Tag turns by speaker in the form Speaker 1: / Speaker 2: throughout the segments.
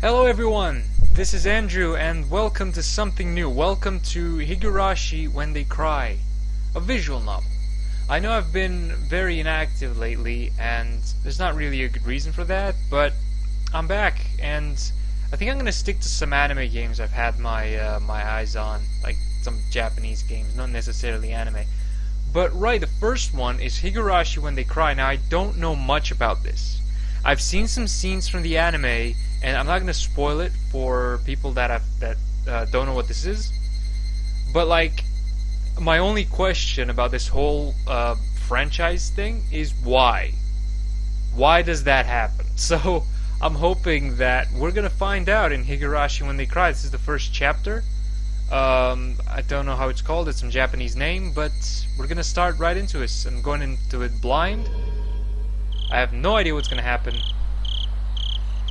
Speaker 1: Hello everyone, this is Andrew and welcome to something new. Welcome to Higurashi When They Cry, a visual novel. I know I've been very inactive lately and there's not really a good reason for that, but I'm back and I think I'm gonna stick to some anime games I've had my eyes on, like some Japanese games, not necessarily anime. But right, the first one is Higurashi When They Cry. Now I don't know much about this. I've seen some scenes from the anime, and I'm not gonna spoil it for people that don't know what this is. But like, my only question about this whole franchise thing is why? Why does that happen? So I'm hoping that we're gonna find out in Higurashi When They Cry. This is the first chapter. I don't know how it's called. It's some Japanese name, but we're gonna start right into it. I'm going into it blind. I have no idea what's gonna happen,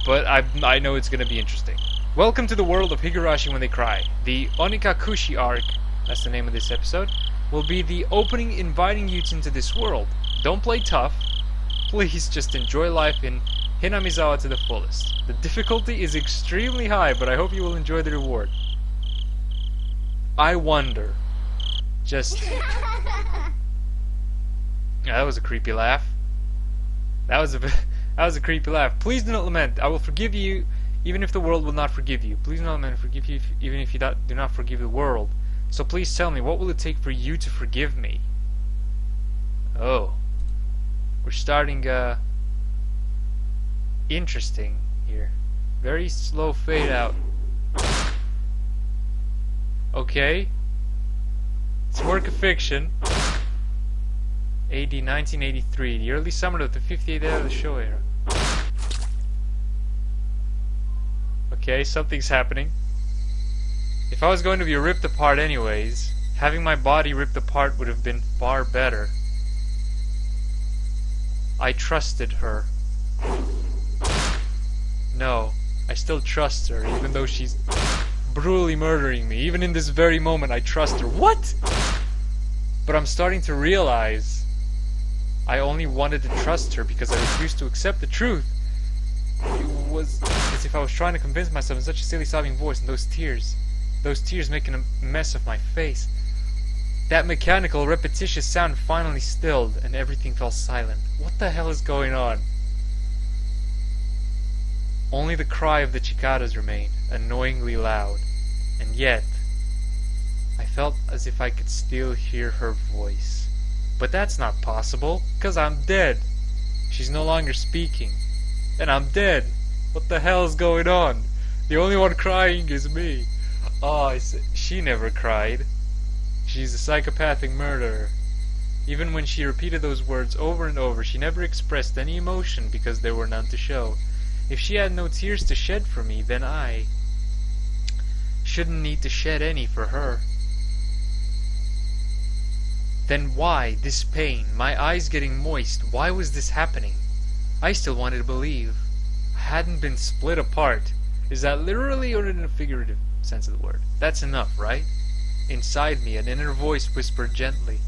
Speaker 1: but I know it's gonna be interesting. Welcome to the world of Higurashi When They Cry. The Onikakushi arc, that's the name of this episode, will be the opening inviting you into this world. Don't play tough. Please just enjoy life in Hinamizawa to the fullest. The difficulty is extremely high, but I hope you will enjoy the reward. I wonder. Just... Yeah, that was a creepy laugh. That was a creepy laugh. Please do not lament. I will forgive you, even if the world will not forgive you. Please do not lament. Forgive you, even if you do not forgive the world. So please tell me, what will it take for you to forgive me? Oh, we're starting interesting here. Very slow fade out. Okay, it's a work of fiction. AD 1983, the early summer of the 58th era of the Showa era. Okay, something's happening. If I was going to be ripped apart anyways, having my body ripped apart would have been far better. I trusted her. No, I still trust her, even though she's brutally murdering me. Even in this very moment, I trust her. What? But I'm starting to realize I only wanted to trust her because I refused to accept the truth. It was as if I was trying to convince myself in such a silly sobbing voice, and those tears making a mess of my face. That mechanical, repetitious sound finally stilled, and everything fell silent. What the hell is going on? Only the cry of the cicadas remained, annoyingly loud, and yet I felt as if I could still hear her voice. But that's not possible, because I'm dead. She's no longer speaking. And I'm dead. What the hell is going on? The only one crying is me. Oh, she never cried. She's a psychopathic murderer. Even when she repeated those words over and over, she never expressed any emotion because there were none to show. If she had no tears to shed for me, then I shouldn't need to shed any for her. Then why this pain? My eyes getting moist. Why was this happening? I still wanted to believe. I hadn't been split apart. Is that literally or in a figurative sense of the word? That's enough, right? Inside me, an inner voice whispered gently.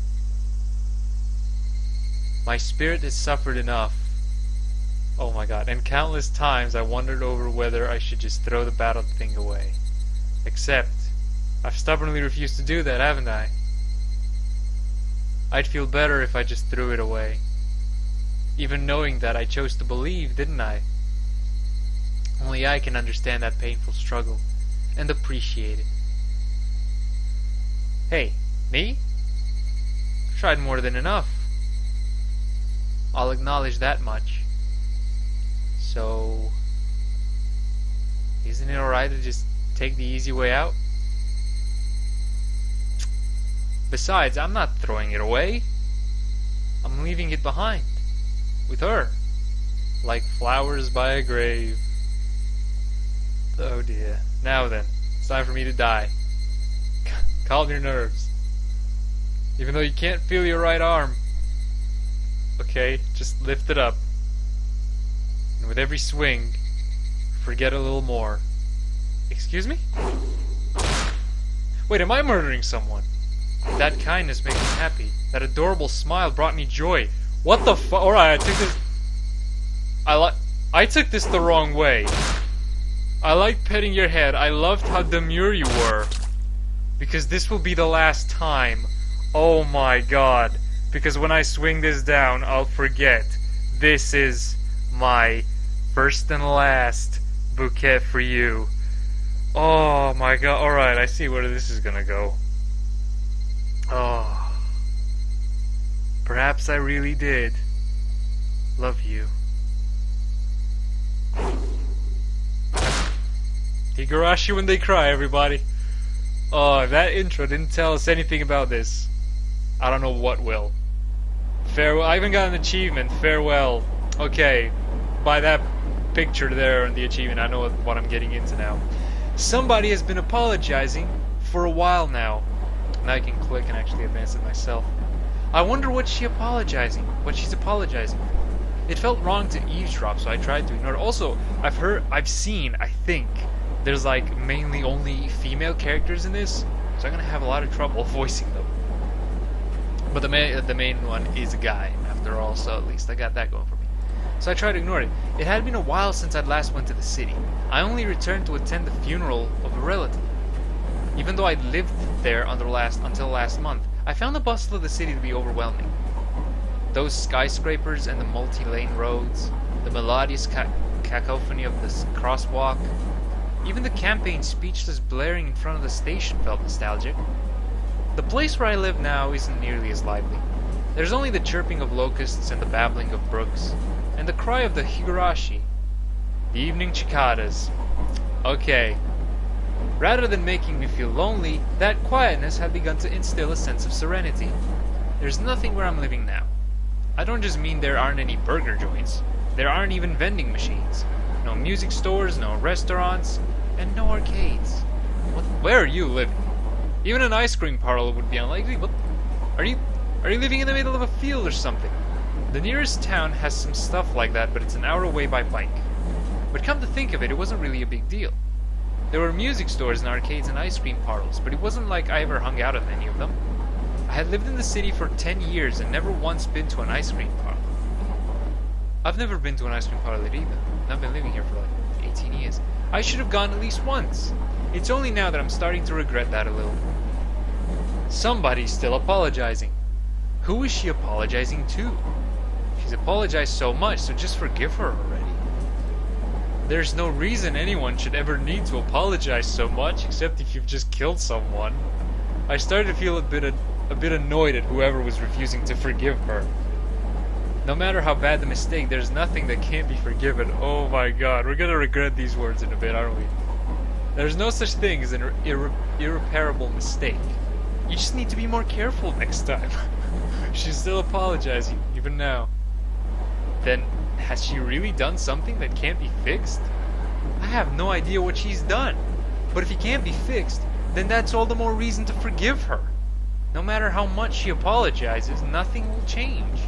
Speaker 1: My spirit has suffered enough. Oh my god, and countless times I wondered over whether I should just throw the battle thing away. Except, I've stubbornly refused to do that, haven't I? I'd feel better if I just threw it away. Even knowing that, I chose to believe, didn't I? Only I can understand that painful struggle, and appreciate it. Hey, me? I've tried more than enough. I'll acknowledge that much. So, isn't it alright to just take the easy way out? Besides, I'm not throwing it away. I'm leaving it behind. With her. Like flowers by a grave. Oh dear. Now then, it's time for me to die. Calm your nerves. Even though you can't feel your right arm. Okay, just lift it up. And with every swing, forget a little more. Excuse me? Wait, am I murdering someone? That kindness made me happy. That adorable smile brought me joy. What the fu- Alright, I took this the wrong way. I like petting your head. I loved how demure you were. Because this will be the last time. Oh my god. Because when I swing this down, I'll forget. This is my first and last bouquet for you. Oh my god. Alright, I see where this is gonna go. Oh. Perhaps I really did love you. Higurashi when they cry, everybody. Oh, that intro didn't tell us anything about this. I don't know what will. Farewell. I even got an achievement. Farewell. Okay. By that picture there and the achievement, I know what I'm getting into now. Somebody has been apologizing for a while now. Now I can click and actually advance it myself. I wonder what she's apologizing for. It felt wrong to eavesdrop, so I tried to ignore it. Also, I've seen, I think, there's like mainly only female characters in this, so I'm gonna have a lot of trouble voicing them. But the main one is a guy, after all, so at least I got that going for me. So I tried to ignore it. It had been a while since I'd last went to the city. I only returned to attend the funeral of a relative. Even though I'd lived there until last month, I found the bustle of the city to be overwhelming. Those skyscrapers and the multi-lane roads, the melodious cacophony of the crosswalk, even the campaign speech that's blaring in front of the station felt nostalgic. The place where I live now isn't nearly as lively. There's only the chirping of locusts and the babbling of brooks, and the cry of the Higurashi. The evening cicadas. Okay. Rather than making me feel lonely, that quietness had begun to instill a sense of serenity. There's nothing where I'm living now. I don't just mean there aren't any burger joints. There aren't even vending machines. No music stores, no restaurants, and no arcades. Where are you living? Even an ice cream parlor would be unlikely. What? Are you living in the middle of a field or something? The nearest town has some stuff like that, but it's an hour away by bike. But come to think of it, it wasn't really a big deal. There were music stores and arcades and ice cream parlors, but it wasn't like I ever hung out at any of them. I had lived in the city for 10 years and never once been to an ice cream parlor. I've never been to an ice cream parlor either. I've been living here for like 18 years. I should have gone at least once. It's only now that I'm starting to regret that a little. Somebody's still apologizing. Who is she apologizing to? She's apologized so much, so just forgive her already. There's no reason anyone should ever need to apologize so much, except if you've just killed someone. I started to feel a bit annoyed at whoever was refusing to forgive her. No matter how bad the mistake, there's nothing that can't be forgiven. Oh my god, we're gonna regret these words in a bit, aren't we? There's no such thing as an irreparable mistake. You just need to be more careful next time. She's still apologizing, even now. Then, has she really done something that can't be fixed? I have no idea what she's done. But if it can't be fixed, then that's all the more reason to forgive her. No matter how much she apologizes, nothing will change.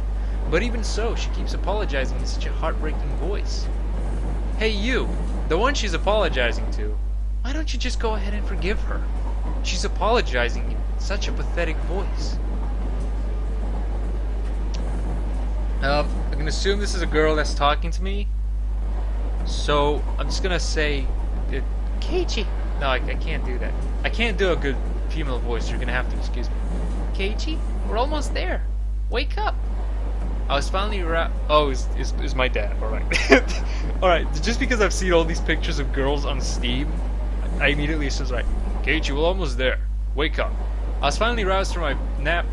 Speaker 1: But even so, she keeps apologizing in such a heartbreaking voice. Hey you, the one she's apologizing to, why don't you just go ahead and forgive her? She's apologizing in such a pathetic voice. I can assume this is a girl that's talking to me. So, I'm just gonna say... Keiichi! No, I can't do that. I can't do a good female voice. You're gonna have to excuse me. Keiichi? We're almost there. Wake up! I was finally Oh, is my dad. Alright. Alright, just because I've seen all these pictures of girls on Steam, I immediately assumed, like, Keiichi, we're almost there. Wake up. I was finally roused from my nap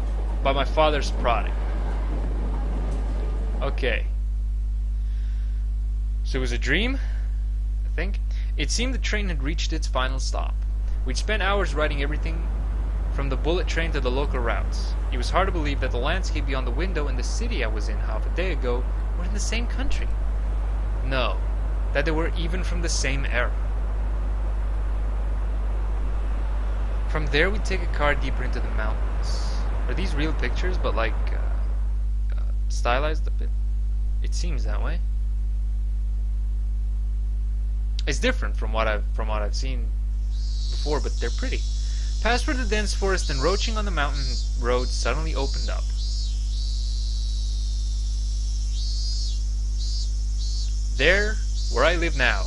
Speaker 1: by my father's prodding. Okay. So it was a dream, I think. It seemed the train had reached its final stop. We'd spent hours riding everything from the bullet train to the local routes. It was hard to believe that the landscape beyond the window and the city I was in half a day ago were in the same country. No, that they were even from the same era. From there we'd take a car deeper into the mountains. Are these real pictures, but like stylized a bit? It seems that way. It's different from what I've seen before, but they're pretty. Past where the dense forest encroaching on the mountain road suddenly opened up. There, where I live now,